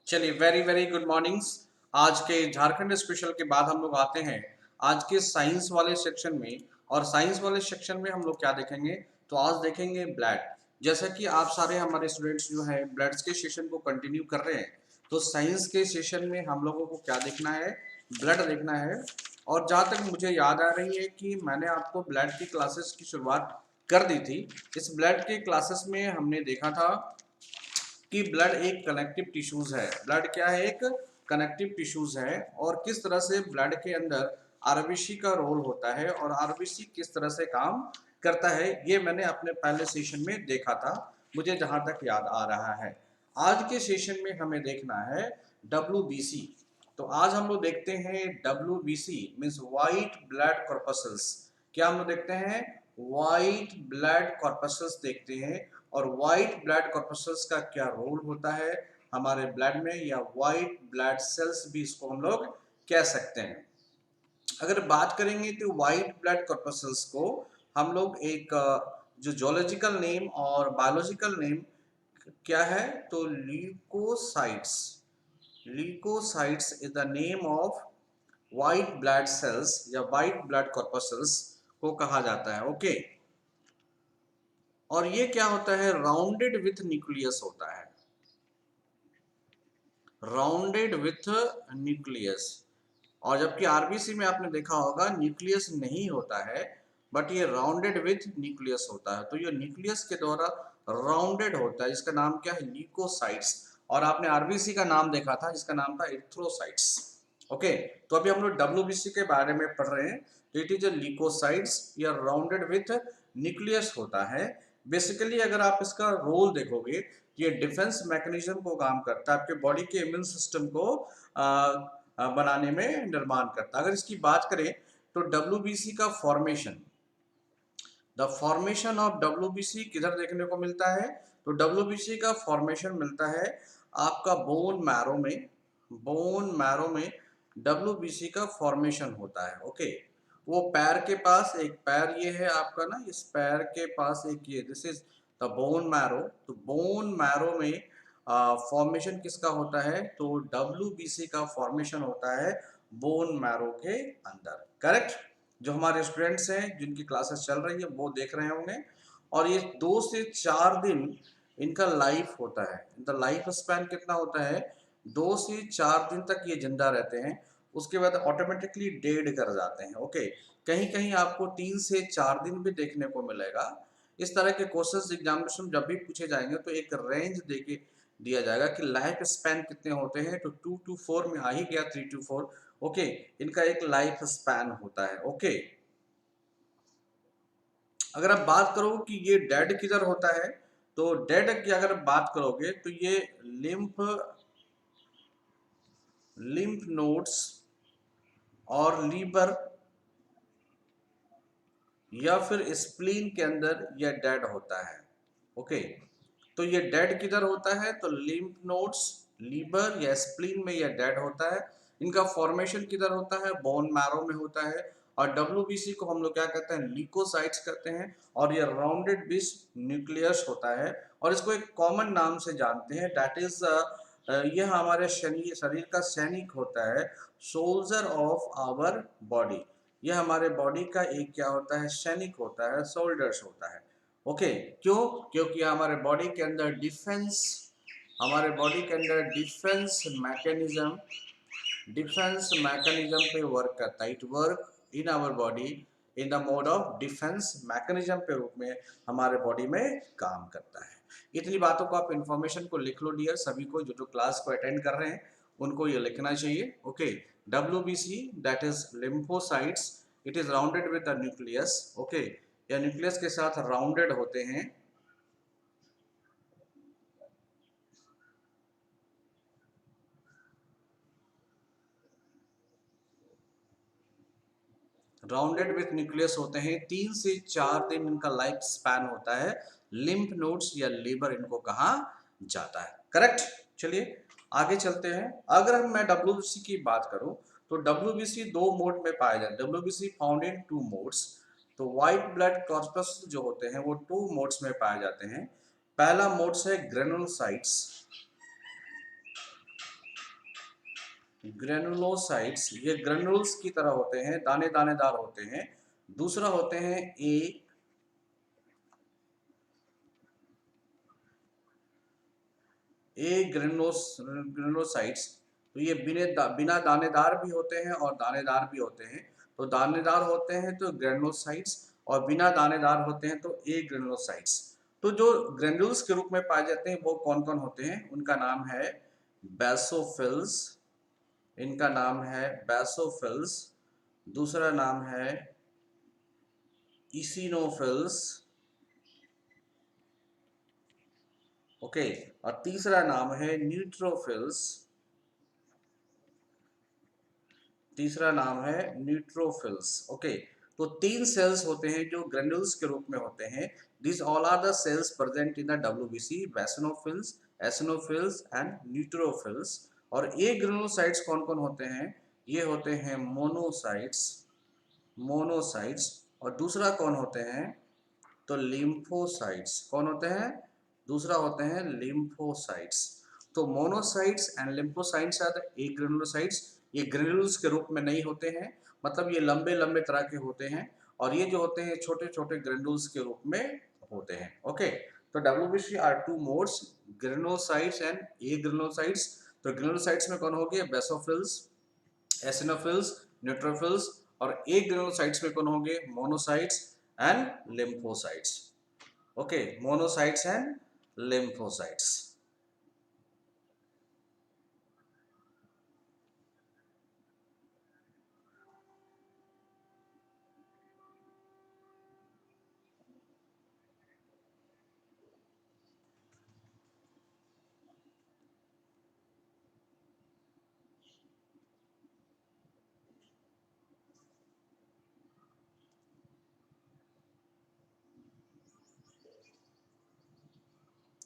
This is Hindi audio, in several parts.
चलिए वेरी वेरी गुड मॉर्निंग्स। आज के झारखंड स्पेशल के बाद हम लोग आते हैं आज के साइंस वाले सेक्शन में। और साइंस वाले सेक्शन में हम लोग क्या देखेंगे, तो आज देखेंगे ब्लड। जैसा कि आप सारे हमारे स्टूडेंट्स जो हैं ब्लड्स के सेशन को कंटिन्यू कर रहे हैं, तो साइंस के सेशन में हम लोगों को क्या देखना है, ब्लड देखना है। और जहाँ तक मुझे याद आ रही है कि मैंने आपको ब्लड की क्लासेस की शुरुआत कर दी थी। इस ब्लड के क्लासेस में हमने देखा था कि ब्लड एक कनेक्टिव टिश्यूज है। ब्लड क्या है, एक कनेक्टिव टिश्यूज है। और किस तरह से ब्लड के अंदर आरबीसी का रोल होता है और आरबीसी किस तरह से काम करता है, ये मैंने अपने पहले सेशन में देखा था, मुझे जहां तक याद आ रहा है। आज के सेशन में हमें देखना है डब्ल्यूबीसी। तो आज हम लोग देखते हैं WBC means white blood corpuscles. क्या हम लोग देखते हैं, वाइट ब्लड कॉर्पसल्स देखते हैं। और वाइट ब्लड कॉर्पसल्स का क्या रोल होता है हमारे ब्लड में, या वाइट ब्लड सेल्स भी इसको हम लोग कह सकते हैं। अगर बात करेंगे तो वाइट ब्लड कॉर्पसल्स को हम लोग एक जो जोलॉजिकल नेम और बायोलॉजिकल नेम क्या है, तो leucocytes. Leucocytes is the name of white blood cells या वाइट ब्लड कॉर्पसल्स को कहा जाता है। ओके। और ये क्या होता है, राउंडेड विथ न्यूक्लियस होता है, राउंडेड विथ न्यूक्लियस। और जबकि आरबीसी में आपने देखा होगा न्यूक्लियस नहीं होता है, बट ये राउंडेड विथ न्यूक्लियस होता है। तो ये न्यूक्लियस के द्वारा राउंडेड होता है, जिसका नाम क्या है, ल्यूकोसाइट्स। और आपने आरबीसी का नाम देखा था जिसका नाम था एरिथ्रोसाइट्स। ओके। तो अभी हम लोग डब्ल्यूबीसी के बारे में पढ़ रहे हैं। तो इट इज अ ल्यूकोसाइट्स या राउंडेड विथ न्यूक्लियस होता है। बेसिकली अगर आप इसका रोल देखोगे, ये डिफेंस मैकेनिज्म को काम करता है, आपके बॉडी के इम्यून सिस्टम को बनाने में निर्माण करता है। अगर इसकी बात करें तो डब्ल्यूबीसी का formation, the formation of WBC किधर देखने को मिलता है, तो डब्ल्यूबीसी का फॉर्मेशन मिलता है आपका बोन मैरो में। बोन मैरो में डब्ल्यूबीसी का फॉर्मेशन होता है। ओके। वो पैर के पास एक पैर ये है आपका ना, इस पैर के पास एक ये, this is the bone marrow. तो बोन मैरो में फॉर्मेशन किसका होता है, तो डब्ल्यूबीसी का फॉर्मेशन होता है बोन मैरो के अंदर। करेक्ट। जो हमारे स्टूडेंट्स हैं जिनकी क्लासेस चल रही है वो देख रहे होंगे। और ये 2 से 4 दिन इनका लाइफ होता है। इनका लाइफ स्पैन कितना होता है, 2 से 4 दिन तक ये जिंदा रहते हैं, उसके बाद ऑटोमेटिकली डेड कर जाते हैं। ओके। कहीं कहीं आपको 3 से 4 दिन भी देखने को मिलेगा। इस तरह के क्वेश्चंस एग्जामिनेशन जब भी पूछे जाएंगे तो एक रेंज देके दिया जाएगा कि लाइफ स्पैन कितने होते हैं, तो 2 to 4 में आ ही गया, 3 to 4। ओके। इनका एक लाइफ स्पैन होता है। ओके। अगर आप बात करो कि ये डेड किधर होता है, तो डेड की अगर बात करोगे तो ये लिम्फ लिम्फ नोड्स और लीवर या फिर स्प्लीन के अंदर यह डेड होता है। ओके। तो ये डेड किधर होता है, तो लिम्फ नोड्स, लीवर या स्प्लीन में यह डेड होता है। इनका फॉर्मेशन किधर होता है, बोन मैरो में होता है। और डब्ल्यूबीसी को हम लोग क्या कहते हैं, ल्यूकोसाइट्स कहते हैं। और ये राउंडेड बिस न्यूक्लियस होता है। और इसको एक कॉमन नाम से जानते हैं, दैट इज यह हमारे शरीर का सैनिक होता है, सोल्जर ऑफ आवर बॉडी। यह हमारे बॉडी का एक क्या होता है, सैनिक होता है, सोल्जर्स होता है। ओके। क्यों, क्योंकि हमारे बॉडी के अंदर डिफेंस, हमारे बॉडी के अंदर डिफेंस मैकेनिज्म पे वर्क करता है। It work in our body in the mode of defence mechanism के रूप में हमारे बॉडी में काम करता है। इतनी बातों को आप इंफॉर्मेशन को लिख लो डियर, सभी को जो जो क्लास को अटेंड कर रहे हैं उनको ये लिखना चाहिए। Okay. WBC that is lymphocytes, it is rounded with the nucleus. Okay. या न्यूक्लियस के साथ राउंडेड होते हैं। राउंडेड विथ न्यूक्लियस होते हैं, 3 से 4 दिन इनका लाइफ स्पैन होता है। लिम्फ नोड्स या लीवर इनको कहा जाता है। करेक्ट। चलिए आगे चलते हैं। अगर मैं डब्ल्यूबीसी की बात करूं तो डब्ल्यूबीसी 2 मोड में पाया जाता है। WBC found in 2 modes. तो व्हाइट ब्लड कॉर्पस जो होते हैं वो 2 मोड्स में पाए जाते हैं। पहला मोड्स है ग्रेनुलोसाइट्स। ग्रेनुलोसाइट्स, ये ग्रेनुल्स की तरह होते हैं, दाने दानेदार होते हैं। दूसरा होते हैं ग्रेनुलोसाइट्स, तो ये बिना दानेदार भी होते हैं और दानेदार भी होते हैं। तो दानेदार होते हैं तो ग्रेनुलोसाइट्स, और बिना दानेदार होते हैं तो ए ग्रेनुलोसाइट्स। तो जो ग्रेनुल्स के रूप में पाए जाते हैं वो कौन कौन होते हैं, उनका नाम है बेसोफिल्स, इनका नाम है बेसोफिल्स। दूसरा नाम है इसिनोफिल्स, ओके। और तीसरा नाम है न्यूट्रोफिल्स, तीसरा नाम है न्यूट्रोफिल्स, ओके। तो तीन सेल्स होते हैं जो ग्रेन्यूल्स के रूप में होते हैं। This all are the cells present in the WBC, basophils, eosinophils and neutrophils. और ये ग्रेनुलोसाइट्स कौन कौन होते हैं, ये होते हैं मोनोसाइट्स, मोनोसाइट्स। और दूसरा कौन होते हैं, तो लिम्फोसाइट्स। कौन होते हैं, दूसरा होते हैं लिम्फोसाइट्स। तो monocytes and lymphocytes are the agranulocytes. ये ग्रेनुल्स के रूप में नहीं होते हैं, मतलब ये लंबे लंबे तरह के होते हैं, और ये जो होते हैं छोटे छोटे ग्रेनुल्स के रूप में होते हैं, ओके। तो WBC are two modes, granulocytes and agranulocytes. तो ग्रेनुलोसाइट्स में कौन हो गए, बेसोफिल्स, एसिनोफिल्स, न्यूट्रोफिल्स। और ए ग्रेनुलोसाइट्स में कौन होंगे, monocytes and lymphocytes, okay, monocytes and lymphocytes.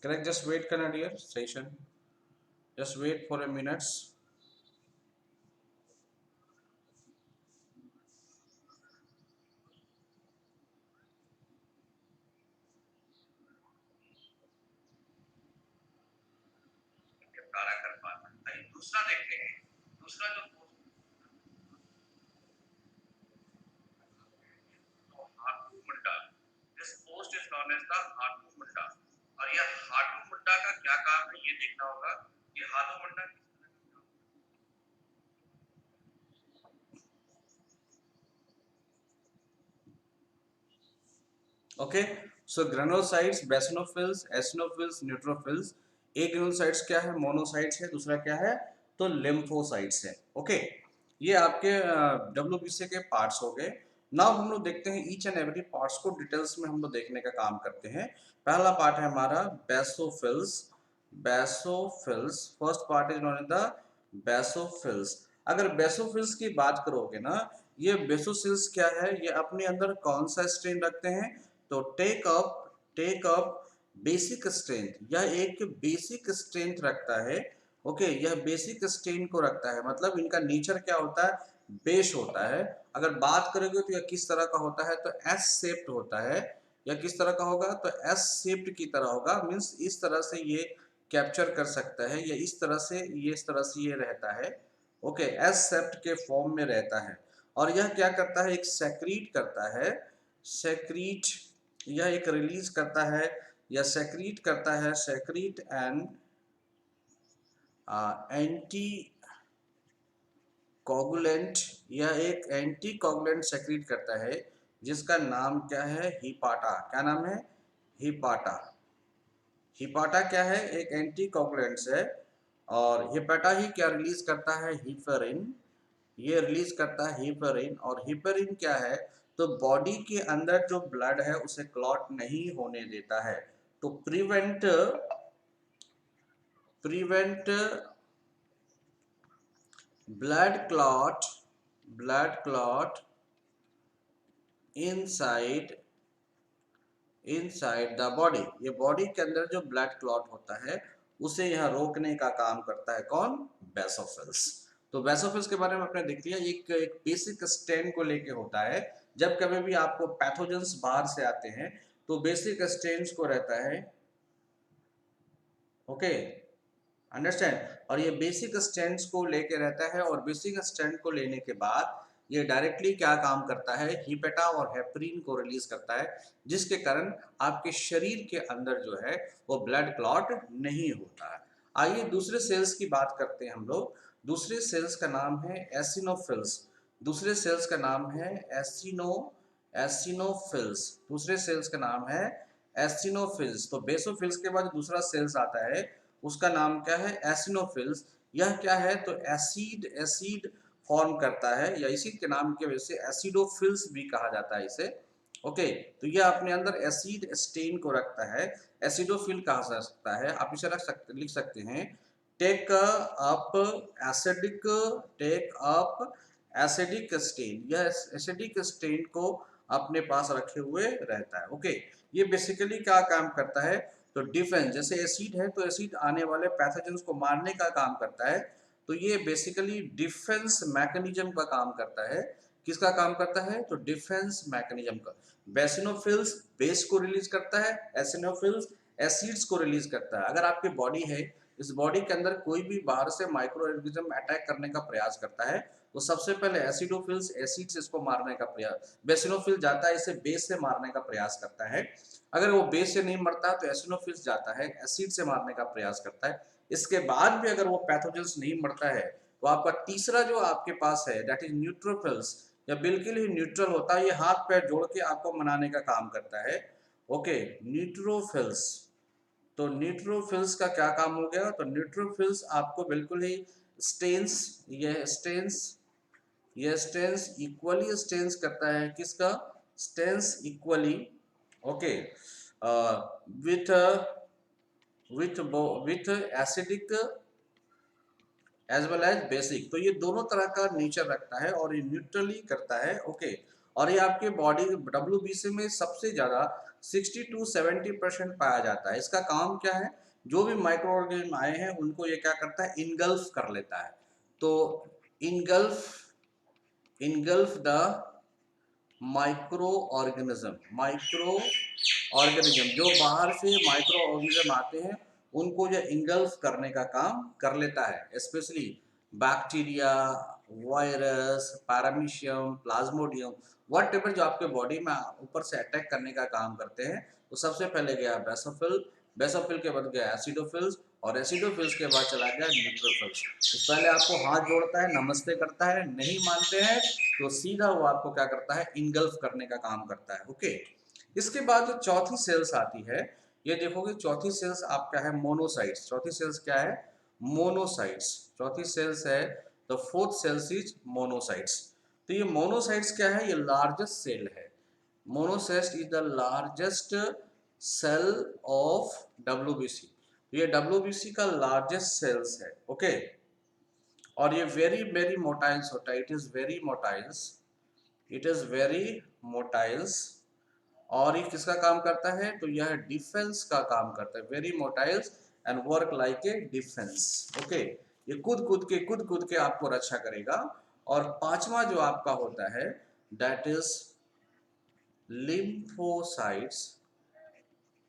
Correct, just wait करना dear session, just wait for a minutes. निपटारा कर पाना। आइए दूसरा देखते हैं। दूसरा जो Hathu Munda, this post is known as the Hathu Munda. और यह हाथू मुंडा का क्या काम है ये देखना होगा। ये हाथू मुंडा ओके। सो ग्रेनुलोसाइट्स, बेसिनोफिल्स, एसिनोफिल्स, न्यूट्रोफिल्स। एक ग्रेनुलोसाइट्स क्या है, मोनोसाइट्स है। दूसरा क्या है, तो लिम्फोसाइट्स है, ओके। ये आपके डब्ल्यूबीसी के पार्ट्स हो गए। नाउ हम लोग देखते हैं ईच एंड एवरी पार्ट्स को डिटेल्स में हम लोग देखने का काम करते हैं। पहला पार्ट है हमारा basophils, basophils. First part is known as the basophils. अगर बेसोफिल्स की बात करोगे ना, ये बेसोफिल्स क्या है, ये अपने अंदर कौन सा स्ट्रेन रखते हैं, तो टेक अप बेसिक स्ट्रेंथ। यह एक बेसिक स्ट्रेंथ रखता है, ओके। यह बेसिक स्ट्रेन को रखता है, मतलब इनका नेचर क्या होता है, बेस होता है। अगर बात करोगे तो यह किस तरह का होता है, तो एस शेप्ड होता है। यह किस तरह का होगा, तो एस शेप्ड की तरह होगा, मीन्स इस तरह से ये कैप्चर कर सकता है, या इस तरह से ये रहता है, ओके। एस शेप्ड के फॉर्म में रहता है। और यह क्या करता है, एक सेक्रीट करता है, सेक्रीट, यह एक रिलीज करता है या सेक्रीट करता है, सेक्रीट एंड एंटी कोगुलेंट, यह एक एंटी कोगुलेंट सेक्रीट करता है, जिसका नाम क्या है, हिपाटा। क्या नाम है, हिपाटा। हिपाटा क्या है, एक एंटी कोगुलेंट्स है। और हिपाटा ही क्या रिलीज करता है, हिपेरिन। ये रिलीज करता है हिपेरिन। और हिपेरिन क्या है, तो बॉडी के अंदर जो ब्लड है उसे क्लॉट नहीं होने देता है। तो prevent prevent blood clot inside inside the body. ये बॉडी के अंदर जो ब्लड क्लॉट होता है उसे यह रोकने का काम करता है, कौन, बेसोफिल्स। तो बेसोफिल्स के बारे में आपने देख लिया, एक बेसिक स्ट्रेन को लेके होता है। जब कभी भी आपको पैथोजेंस बाहर से आते हैं तो बेसिक स्ट्रेन को रहता है, ओके। अंडरस्टैंड। और ये बेसिक स्ट्रेंथ्स को लेके रहता है, और बेसिक स्ट्रेंथ को लेने के बाद ये डायरेक्टली क्या काम करता है, हीपेटा और हेपरिन को रिलीज करता है, जिसके कारण आपके शरीर के अंदर जो है वो ब्लड क्लॉट नहीं होता है। आइए दूसरे सेल्स की बात करते हैं हम लोग। दूसरे सेल्स का नाम है एसिनोफिल्स। दूसरे सेल्स का नाम है एसिनोफिल्स। दूसरे सेल्स का नाम है एसिनोफिल्स। तो बेसोफिल्स के बाद दूसरा सेल्स आता है, उसका नाम क्या है, एसिनोफिल्स। यह क्या है, तो एसिड फॉर्म करता है, या एसिड के नाम की वजह से एसिडोफिल्स भी कहा जाता है इसे। ओके, तो यह अपने अंदर एसिड स्टेन को रखता है, एसिडोफिल कहा जा सकता है। आप इसे लिख सकते हैं, take up acidic take up acidic stain. यह एसिडिक स्टेन को अपने पास रखे हुए रहता है। ओके, ये बेसिकली क्या काम करता है, तो डिफेंस, जैसे एसिड है तो एसिड आने वाले पैथोजेंस को मारने का काम करता है, तो ये बेसिकली डिफेंस मैकेनिज्म का काम करता है। किसका काम करता है, तो डिफेंस मैकेनिज्म का। बेसिनोफिल्स बेस को रिलीज करता है, एसिनोफिल्स एसिड्स को रिलीज करता है। अगर आपकी बॉडी है, इस बॉडी के अंदर कोई भी बाहर से माइक्रो ऑर्गेनिज्म अटैक करने का प्रयास करता है, तो सबसे पहले एसिडोफिल्स एसिड्स इसको मारने का प्रयास, बेसिनोफिल जाता है इसे बेस से मारने का प्रयास करता है। अगर वो बेस से नहीं मरता तो एसिनोफिल्स जाता है एसिड से मारने का प्रयास करता है। इसके बाद भी अगर वो पैथोजेंस नहीं मरता है, तो आपका तीसरा जो आपके पास है दैट इज न्यूट्रोफिल्स, या बिल्कुल ही न्यूट्रल होता है, ये हाथ पैर जोड़ के आपको मनाने का काम करता है। Okay, neutrophils. तो न्यूट्रोफिल्स का क्या काम हो गया, तो न्यूट्रोफिल्स आपको बिल्कुल ही स्टेन्स, ये स्टेन्स इक्वली स्टेन्स करता है, किसका, stains equally. Okay, with with acidic as well as basic. तो ये दोनों तरह का नेचर रखता है और ये न्यूट्रली करता है। ओके, और ये आपके बॉडी डब्ल्यूबीसी में सबसे ज्यादा 60 to 70% पाया जाता है। इसका काम क्या है, जो भी माइक्रो ऑर्गेनिज्म आए हैं उनको ये क्या करता है, इनगल्फ कर लेता है। तो इनगल्फ द माइक्रो ऑर्गेनिज्म, जो बाहर से माइक्रो ऑर्गेनिज्म आते हैं उनको जो इंगल्फ करने का काम कर लेता है, specially bacteria, virus, paramecium, Plasmodium, whatever जो आपके बॉडी में ऊपर से अटैक करने का काम करते हैं। तो सबसे पहले गया बेसोफिल, बेसोफिल के बाद गया एसिडोफिल्स, और एसिडोफिल्स के बाद चला गया न्यूट्रोफिल्स। तो पहले आपको हाथ जोड़ता है, नमस्ते करता है, नहीं मानते हैं तो सीधा वो आपको क्या करता है, इनगल्फ करने का काम करता है। ओके, इसके बाद जो चौथी सेल्स आती है, ये देखोगे चौथी सेल्स आपका है मोनोसाइट्स। चौथी सेल्स क्या है, मोनोसाइट्स। चौथी सेल्स है, the fourth cells is monocytes. तो ये मोनोसाइट्स क्या है, ये लार्जेस्ट सेल है। Monocytes is the largest cell of WBC. ये डब्ल्यूबीसी का लार्जेस्ट सेल्स है। ओके, और ये वेरी वेरी मोटाइल्स होता है, it is very motiles, it is very motiles. और ये किसका काम करता है, तो यह डिफेंस का काम करता है, very motiles and work like a defence. Okay, ये कूद कूद के आपको रक्षा करेगा। और पांचवा जो आपका होता है that is lymphocytes,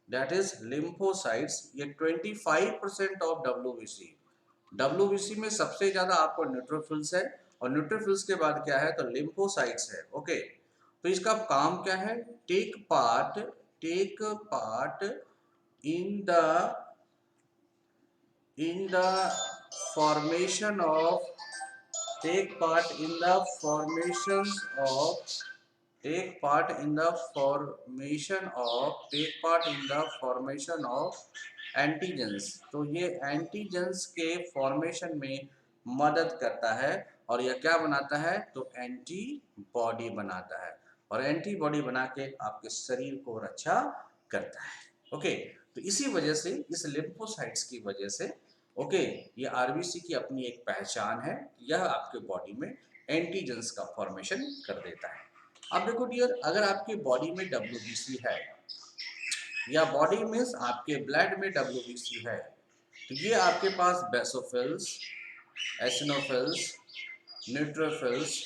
that is lymphocytes. ये 25% ऑफ डब्ल्यूबीसी। डब्ल्यूबीसी में सबसे ज्यादा आपको न्यूट्रोफिल्स है, और न्यूट्रोफिल्स के बाद क्या है, तो लिम्फोसाइट्स है। ओके, तो इसका काम क्या है, take part in the in the formation of take part in the formation of take part in the formation of antigens. तो ये एंटीजेंस के फॉर्मेशन में मदद करता है, और यह क्या बनाता है, तो एंटीबॉडी बनाता है, और एंटीबॉडी बना के आपके शरीर को रक्षा करता है। ओके, तो इसी वजह से, इस लिम्फोसाइट्स की वजह से, ओके, ये आरबीसी की अपनी एक पहचान है, यह आपके बॉडी में एंटीजेंस का फॉर्मेशन कर देता है। अब देखो डियर, अगर आपकी बॉडी में डब्ल्यूबीसी है, या बॉडी मीन्स आपके ब्लड में डब्ल्यूबीसी है, तो ये आपके पास बेसोफिल्स, एसिनोफिल्स, न्यूट्रोफिल्स,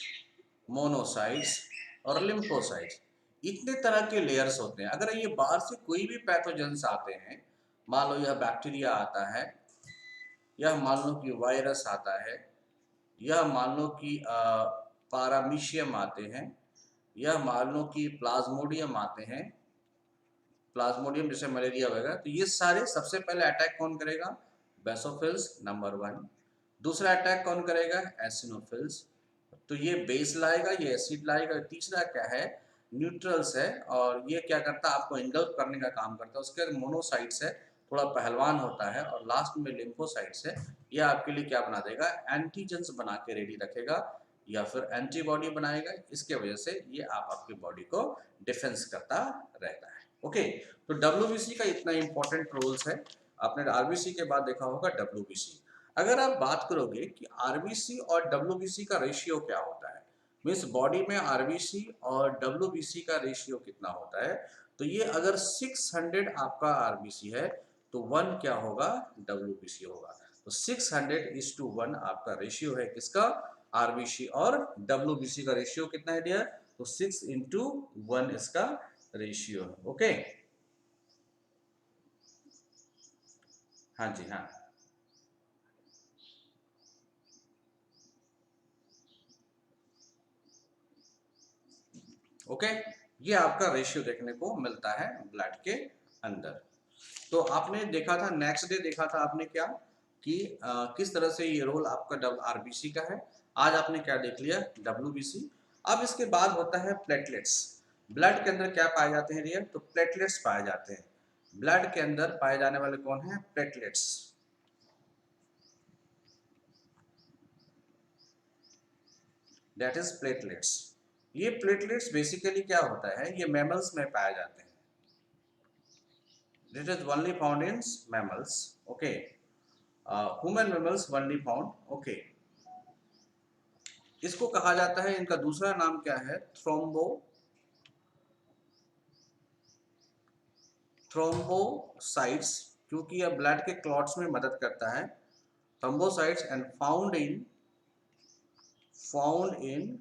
मोनोसाइट्स और लिम्फोसाइट्स, इतने तरह के लेयर्स होते हैं। अगर ये बाहर से कोई भी पैथोजेंस आते हैं, मान लो यह बैक्टीरिया आता है, यह मान लो कि वायरस आता है, यह मान लो कि पारामीशियम आते हैं, यह मान लो कि प्लाज्मोडियम आते हैं, प्लाज्मोडियम जैसे मलेरिया वगैरह, तो ये सारे सबसे पहले अटैक कौन करेगा? Basophils number 1। दूसरा अटैक कौन करेगा? एसिनोफिल्स। तो ये बेस लाएगा, ये एसिड लाएगा। तीसरा क्या है? न्यूट्रल्स है, और ये क्या करता है? आपको इंगल्फ करने का काम करता है। उसके बाद मोनोसाइट्स है, थोड़ा पहलवान होता है, और लास्ट में लिम्फोसाइट्स है। ये आपके लिए क्या बना देगा? एंटीजेंस बना के रेडी रखेगा, या फिर एंटीबॉडी बनाएगा। इसके वजह से ये आपकी बॉडी को डिफेंस करता रहता है। ओके, तो डब्ल्यूबीसी का इतना इंपॉर्टेंट रोल्स है। आपने आरबीसी के बाद देखा होगा डब्ल्यूबीसी। अगर आप बात करोगे कि आरबीसी और डब्ल्यूबीसी का रेशियो क्या होता है, मीन्स बॉडी में आरबीसी और डब्ल्यूबीसी का रेशियो कितना होता है, तो ये अगर 600 आपका आरबीसी है तो 1 क्या होगा? डब्ल्यूबीसी होगा। तो 600:1 आपका रेशियो है किसका? आरबीसी और डब्ल्यूबीसी का रेशियो कितना है डियर? तो 6:1 इसका रेशियो है। ओके, हाँ जी, हाँ। ओके, ये आपका रेशियो देखने को मिलता है ब्लड के अंदर। तो आपने देखा था, नेक्स्ट डे देखा था आपने क्या कि किस तरह से ये रोल आपका आरबीसी का है। आज आपने क्या देख लिया? डब्ल्यूबीसी। अब इसके बाद होता है प्लेटलेट्स। ब्लड के अंदर क्या पाए जाते हैं डियर? तो प्लेटलेट्स पाए जाते हैं। ब्लड के अंदर पाए जाने वाले कौन है? प्लेटलेट्स। That is platelets. ये प्लेटलेट्स बेसिकली क्या होता है? ये मैमल्स में पाए जाते हैं। It is only found in mammals. Okay. Human mammals only found. Okay. इसको कहा जाता है, इनका दूसरा नाम क्या है? थ्रोम्बोसाइट्स, क्योंकि यह ब्लड के क्लॉट्स में मदद करता है। Thrombocytes and found in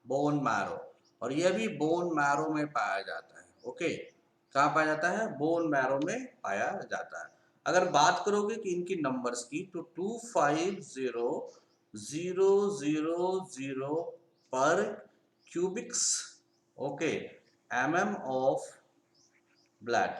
bone marrow, और यह भी बोन मैरो में पाया जाता है। ओके, कहाँ पाया जाता है? बोन मैरो में पाया जाता है। अगर बात करोगे कि इनकी नंबर्स की, तो 250,000 पर cubics, okay, mm of blood.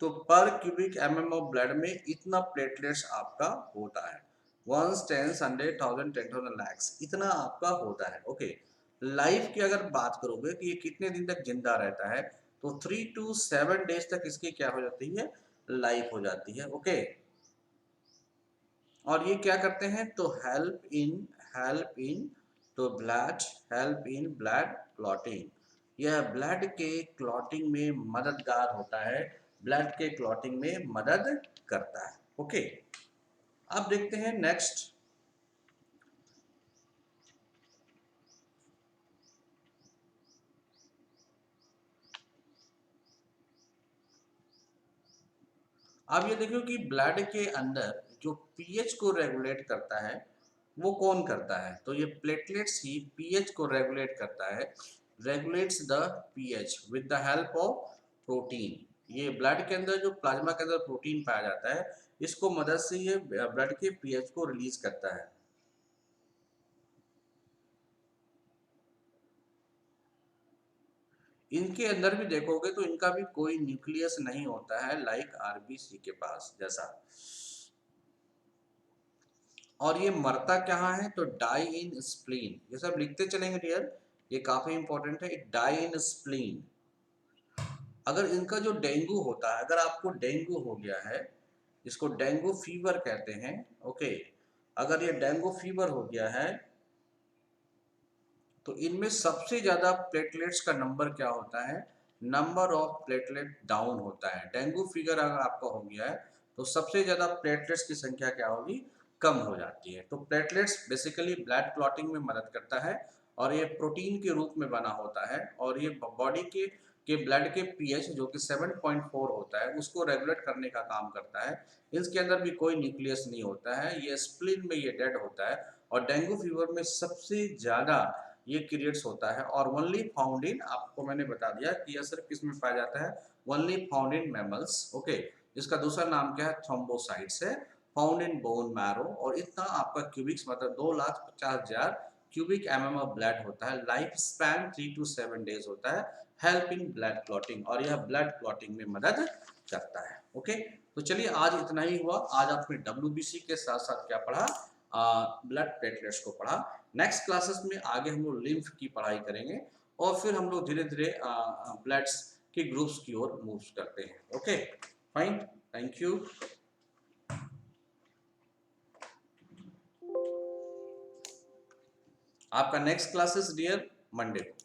तो पर क्यूबिक mm ऑफ ब्लड में इतना प्लेटलेट्स आपका होता है। 1 10 100,000 10,000 lakhs इतना आपका होता है। ओके, लाइफ की अगर बात करोगे कि ये कितने दिन तक जिंदा रहता है, तो 3 to 7 days तक इसकी क्या हो जाती है? लाइफ हो जाती है। ओके, और ये क्या करते हैं? तो हेल्प इन तो blood help in blood clotting. यह ब्लड के क्लॉटिंग में मददगार होता है, ब्लड के क्लॉटिंग में मदद करता है। ओके, अब देखते हैं नेक्स्ट। अब ये देखो कि ब्लड के अंदर जो पीएच को रेगुलेट करता है, वो कौन करता है? तो ये प्लेटलेट्स ही पीएच को रेगुलेट करता है। Regulates the pH with the help of protein. ये ब्लड के अंदर जो प्लाज्मा के अंदर प्रोटीन पाया जाता है, इसको मदद से ये ब्लड के पीएच को रिलीज करता है। इनके अंदर भी देखोगे तो इनका भी कोई न्यूक्लियस नहीं होता है, लाइक आरबीसी के पास जैसा। और ये मरता कहाँ है? तो डाई इन स्प्लीन। ये सब लिखते चलेंगे डियर, ये काफी इंपॉर्टेंट है। डाई इन स्प्लीन। अगर इनका जो डेंगू होता है, अगर आपको डेंगू हो गया है, इसको डेंगू फीवर कहते हैं। ओके, अगर ये डेंगू फीवर हो गया है, तो इनमें सबसे ज्यादा प्लेटलेट्स का नंबर क्या होता है? नंबर ऑफ प्लेटलेट डाउन होता है। डेंगू फीवर अगर आपका हो गया है, तो सबसे ज्यादा प्लेटलेट्स की संख्या क्या होगी? कम हो जाती है। तो प्लेटलेट्स बेसिकली ब्लड क्लॉटिंग में मदद करता है, और ये प्रोटीन के रूप में बना होता है, और ये बॉडी के ब्लड के पीएच जो कि 7.4 होता है, उसको रेगुलेट करने का काम करता है। इसके अंदर भी कोई न्यूक्लियस नहीं होता है, ये स्प्लीन में ये डेड होता है। और डेंगू फीवर में सबसे ज्यादा ये क्रिएट्स होता है, और ओनली फाउंड इन, आपको मैंने बता दिया कि यह सिर्फ किस में पाया जाता है? Only found in mammals. Okay, इसका दूसरा नाम क्या है? थ्रोम्बोसाइट्स है। फाउंड इन बोन मैरो, और इतना आपका क्यूबिक्स मतलब 2,50,000 क्यूबिक mm ऑफ ब्लड होता है। लाइफ स्पैन 3 to 7 डेज होता है। हेल्प इन ब्लड क्लॉटिंग, और यह ब्लड क्लॉटिंग में मदद करता है। ओके, तो चलिए आज इतना ही हुआ। आज आपने WBC के साथ साथ क्या पढ़ा, ब्लड प्लेटलेट्स को पढ़ा। नेक्स्ट क्लासेस में आगे हम लोग लिम्फ की पढ़ाई करेंगे, और फिर हम लोग धीरे धीरे ब्लड्स के ग्रुप्स की ओर मूव करते हैं। Okay fine, thank you. आपका नेक्स्ट क्लासेस डियर मंडे को।